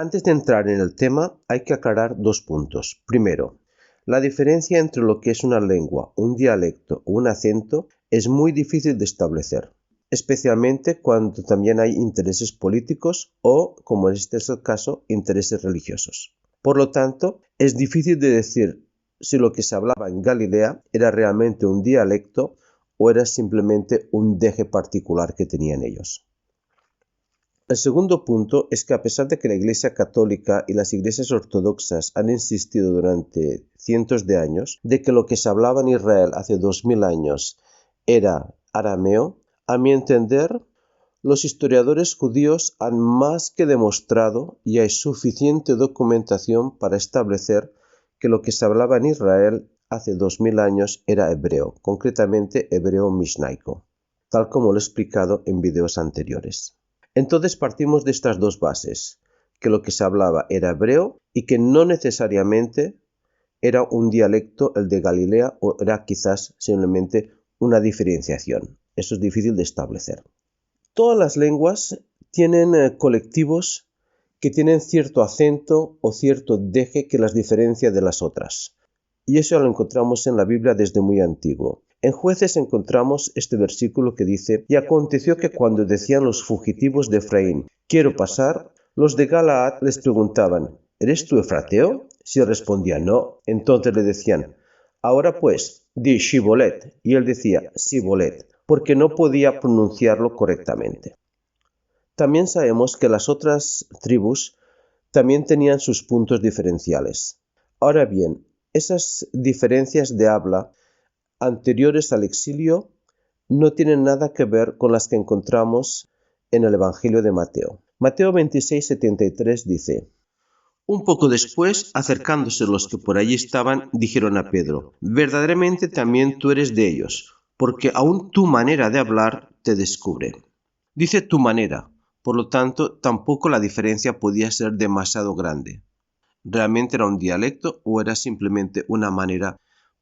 Antes de entrar en el tema, hay que aclarar dos puntos. Primero, la diferencia entre lo que es una lengua, un dialecto o un acento es muy difícil de establecer, especialmente cuando también hay intereses políticos o, como este es el caso, intereses religiosos. Por lo tanto, es difícil de decir si lo que se hablaba en Galilea era realmente un dialecto o era simplemente un deje particular que tenían ellos. El segundo punto es que a pesar de que la Iglesia Católica y las iglesias ortodoxas han insistido durante cientos de años de que lo que se hablaba en Israel hace 2000 años era arameo, a mi entender, los historiadores judíos han más que demostrado y hay suficiente documentación para establecer que lo que se hablaba en Israel hace 2000 años era hebreo, concretamente hebreo mishnaico, tal como lo he explicado en videos anteriores. Entonces partimos de estas dos bases, que lo que se hablaba era hebreo y que no necesariamente era un dialecto el de Galilea o era quizás simplemente una diferenciación. Eso es difícil de establecer. Todas las lenguas tienen colectivos que tienen cierto acento o cierto deje que las diferencia de las otras. Y eso lo encontramos en la Biblia desde muy antiguo. En Jueces encontramos este versículo que dice: «Y aconteció que cuando decían los fugitivos de Efraín, quiero pasar, los de Galaad les preguntaban, ¿eres tú efrateo?» Si él respondía no, entonces le decían, «Ahora pues, di Shibolet», y él decía Sibolet, porque no podía pronunciarlo correctamente. También sabemos que las otras tribus también tenían sus puntos diferenciales. Ahora bien, esas diferencias de habla anteriores al exilio no tienen nada que ver con las que encontramos en el Evangelio de Mateo. Mateo 26:73 dice: «Un poco después, acercándose los que por allí estaban, dijeron a Pedro: verdaderamente también tú eres de ellos, porque aún tu manera de hablar te descubre». Dice tu manera, por lo tanto, tampoco la diferencia podía ser demasiado grande. ¿Realmente era un dialecto o era simplemente una manera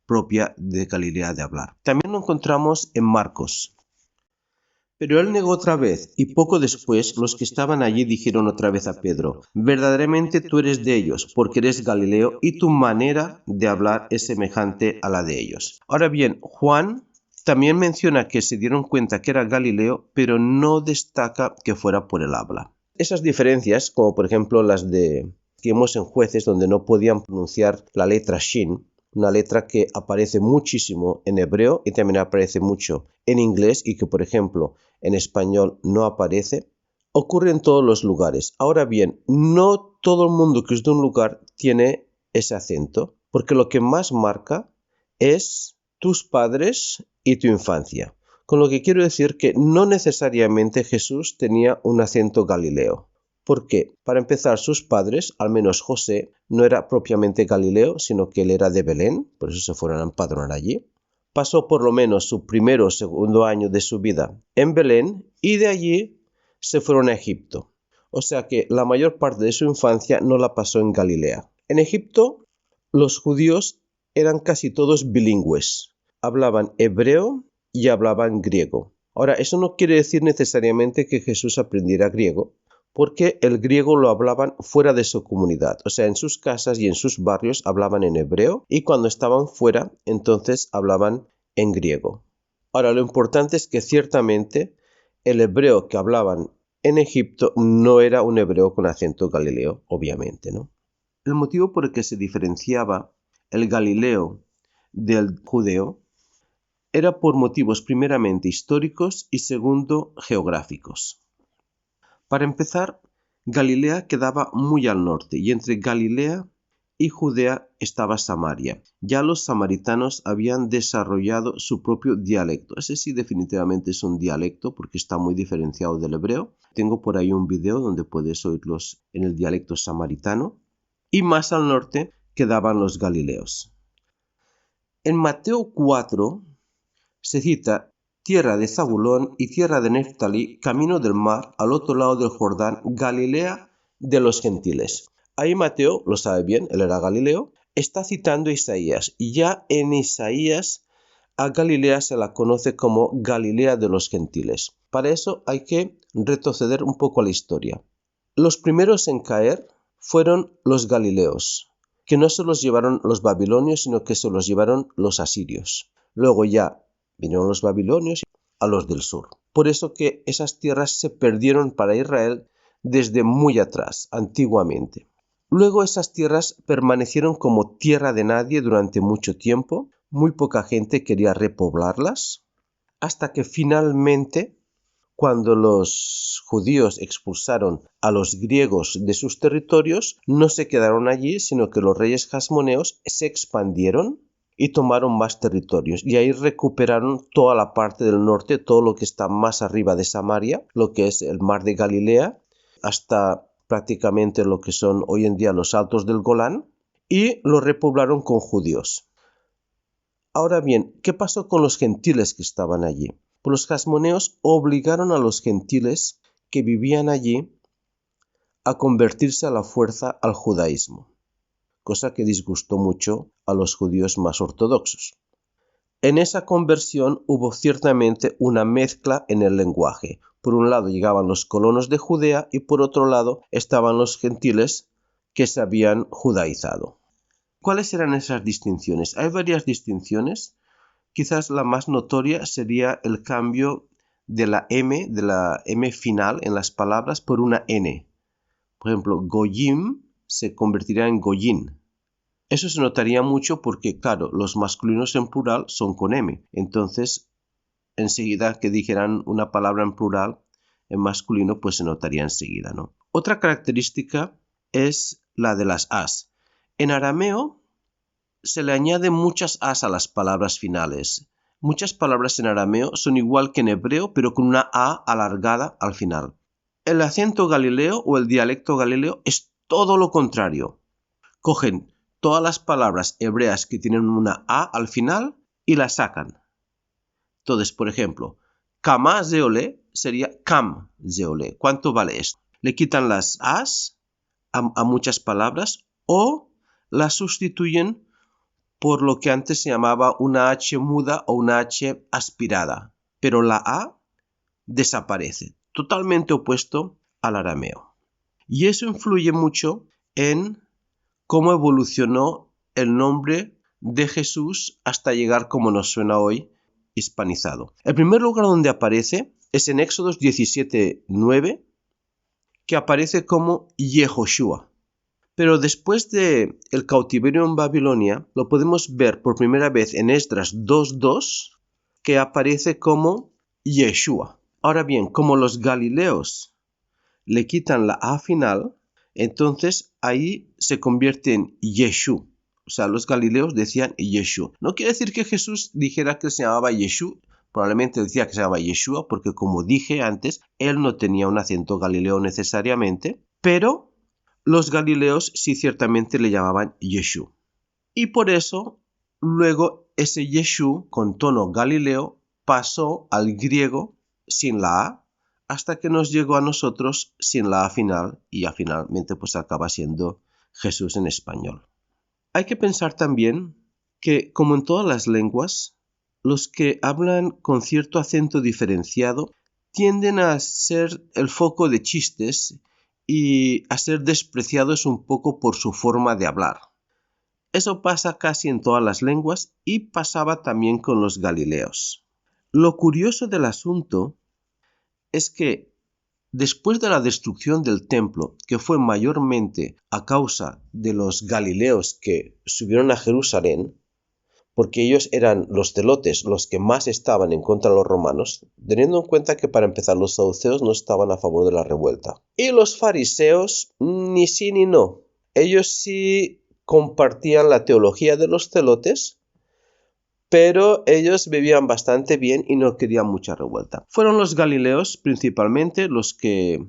propia de Galilea de hablar? También lo encontramos en Marcos. Pero él negó otra vez, y poco después los que estaban allí dijeron otra vez a Pedro: verdaderamente tú eres de ellos, porque eres Galileo, y tu manera de hablar es semejante a la de ellos. Ahora bien, Juan también menciona que se dieron cuenta que era Galileo, pero no destaca que fuera por el habla. Esas diferencias, como por ejemplo las que vemos en Jueces, donde no podían pronunciar la letra Shin, una letra que aparece muchísimo en hebreo y también aparece mucho en inglés y que, por ejemplo, en español no aparece, ocurre en todos los lugares. Ahora bien, no todo el mundo que es de un lugar tiene ese acento, porque lo que más marca es tus padres y tu infancia. Con lo que quiero decir que no necesariamente Jesús tenía un acento galileo. Porque, para empezar, sus padres, al menos José, no era propiamente galileo, sino que él era de Belén, por eso se fueron a empadronar allí. Pasó por lo menos su primero o segundo año de su vida en Belén y de allí se fueron a Egipto. O sea que la mayor parte de su infancia no la pasó en Galilea. En Egipto, los judíos eran casi todos bilingües. Hablaban hebreo y hablaban griego. Ahora, eso no quiere decir necesariamente que Jesús aprendiera griego, porque el griego lo hablaban fuera de su comunidad, o sea, en sus casas y en sus barrios hablaban en hebreo y cuando estaban fuera, entonces hablaban en griego. Ahora, lo importante es que ciertamente el hebreo que hablaban en Egipto no era un hebreo con acento galileo, obviamente, ¿no? El motivo por el que se diferenciaba el galileo del judeo era por motivos primeramente históricos y segundo geográficos. Para empezar, Galilea quedaba muy al norte y entre Galilea y Judea estaba Samaria. Ya los samaritanos habían desarrollado su propio dialecto. Ese sí definitivamente es un dialecto porque está muy diferenciado del hebreo. Tengo por ahí un video donde puedes oírlos en el dialecto samaritano. Y más al norte quedaban los galileos. En Mateo 4 se cita tierra de Zabulón y tierra de Neftalí, camino del mar, al otro lado del Jordán, Galilea de los gentiles. Ahí Mateo, lo sabe bien, él era Galileo, está citando a Isaías. Y ya en Isaías a Galilea se la conoce como Galilea de los gentiles. Para eso hay que retroceder un poco a la historia. Los primeros en caer fueron los galileos, que no se los llevaron los babilonios, sino que se los llevaron los asirios. Luego ya vinieron los babilonios a los del sur. Por eso que esas tierras se perdieron para Israel desde muy atrás, antiguamente. Luego esas tierras permanecieron como tierra de nadie durante mucho tiempo, muy poca gente quería repoblarlas, hasta que finalmente, cuando los judíos expulsaron a los griegos de sus territorios, no se quedaron allí, sino que los reyes jasmoneos se expandieron y tomaron más territorios. Y ahí recuperaron toda la parte del norte, todo lo que está más arriba de Samaria, lo que es el mar de Galilea, hasta prácticamente lo que son hoy en día los altos del Golán, y lo repoblaron con judíos. Ahora bien, ¿qué pasó con los gentiles que estaban allí? Pues los jasmoneos obligaron a los gentiles que vivían allí a convertirse a la fuerza al judaísmo, cosa que disgustó mucho a los judíos más ortodoxos. En esa conversión hubo ciertamente una mezcla en el lenguaje. Por un lado llegaban los colonos de Judea y por otro lado estaban los gentiles que se habían judaizado. ¿Cuáles eran esas distinciones? Hay varias distinciones. Quizás la más notoria sería el cambio de la M final en las palabras por una N. Por ejemplo, Goyim se convertirá en Goyín. Eso se notaría mucho porque, claro, los masculinos en plural son con M. Entonces, enseguida que dijeran una palabra en plural, en masculino, pues se notaría enseguida, ¿no? Otra característica es la de las as. En arameo se le añaden muchas as a las palabras finales. Muchas palabras en arameo son igual que en hebreo, pero con una A alargada al final. El acento galileo o el dialecto galileo es todo lo contrario. Cogen todas las palabras hebreas que tienen una A al final y las sacan. Entonces, por ejemplo, kama zeole sería kam zeole. ¿Cuánto vale esto? Le quitan las as a muchas palabras o las sustituyen por lo que antes se llamaba una H muda o una H aspirada. Pero la A desaparece, totalmente opuesto al arameo. Y eso influye mucho en cómo evolucionó el nombre de Jesús hasta llegar como nos suena hoy, hispanizado. El primer lugar donde aparece es en Éxodos 17:9, que aparece como Yehoshua. Pero después del cautiverio en Babilonia, lo podemos ver por primera vez en Esdras 2:2, que aparece como Yeshua. Ahora bien, como los galileos le quitan la A final, entonces ahí se convierte en Yeshu. O sea, los galileos decían Yeshu. No quiere decir que Jesús dijera que se llamaba Yeshu. Probablemente decía que se llamaba Yeshua porque, como dije antes, él no tenía un acento galileo necesariamente, pero los galileos sí ciertamente le llamaban Yeshu. Y por eso, luego ese Yeshu con tono galileo pasó al griego sin la A, hasta que nos llegó a nosotros sin la A final y ya finalmente pues acaba siendo Jesús en español. Hay que pensar también que, como en todas las lenguas, los que hablan con cierto acento diferenciado tienden a ser el foco de chistes y a ser despreciados un poco por su forma de hablar. Eso pasa casi en todas las lenguas y pasaba también con los galileos. Lo curioso del asunto es que después de la destrucción del templo, que fue mayormente a causa de los galileos que subieron a Jerusalén, porque ellos eran los celotes los que más estaban en contra de los romanos, teniendo en cuenta que para empezar los saduceos no estaban a favor de la revuelta. Y los fariseos, ni sí ni no. Ellos sí compartían la teología de los celotes, pero ellos vivían bastante bien y no querían mucha revuelta. Fueron los galileos principalmente los que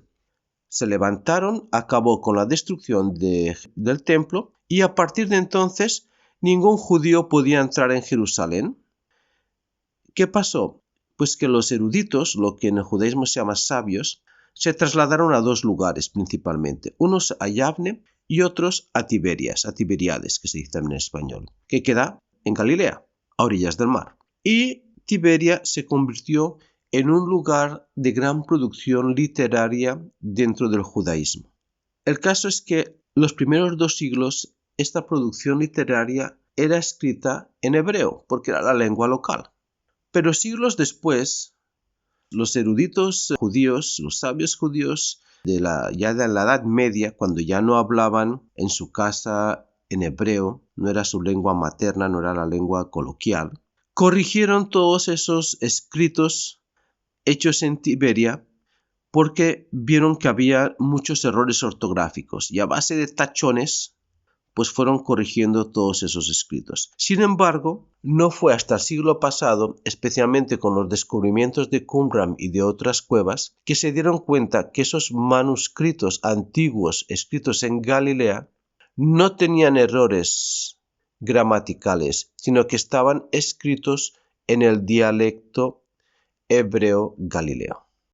se levantaron, acabó con la destrucción del templo y a partir de entonces ningún judío podía entrar en Jerusalén. ¿Qué pasó? Pues que los eruditos, lo que en el judaísmo se llama sabios, se trasladaron a dos lugares principalmente, unos a Yavne y otros a Tiberíades, que se dice en español, que queda en Galilea, a orillas del mar. Y Tiberia se convirtió en un lugar de gran producción literaria dentro del judaísmo. El caso es que los primeros 2 siglos esta producción literaria era escrita en hebreo, porque era la lengua local. Pero siglos después, los eruditos judíos, los sabios judíos, ya de la Edad Media, cuando ya no hablaban en su casa en hebreo, no era su lengua materna, no era la lengua coloquial, corrigieron todos esos escritos hechos en Tiberia porque vieron que había muchos errores ortográficos y a base de tachones pues fueron corrigiendo todos esos escritos. Sin embargo, no fue hasta el siglo pasado, especialmente con los descubrimientos de Qumran y de otras cuevas, que se dieron cuenta que esos manuscritos antiguos escritos en Galilea no tenían errores gramaticales, sino que estaban escritos en el dialecto hebreo galileo.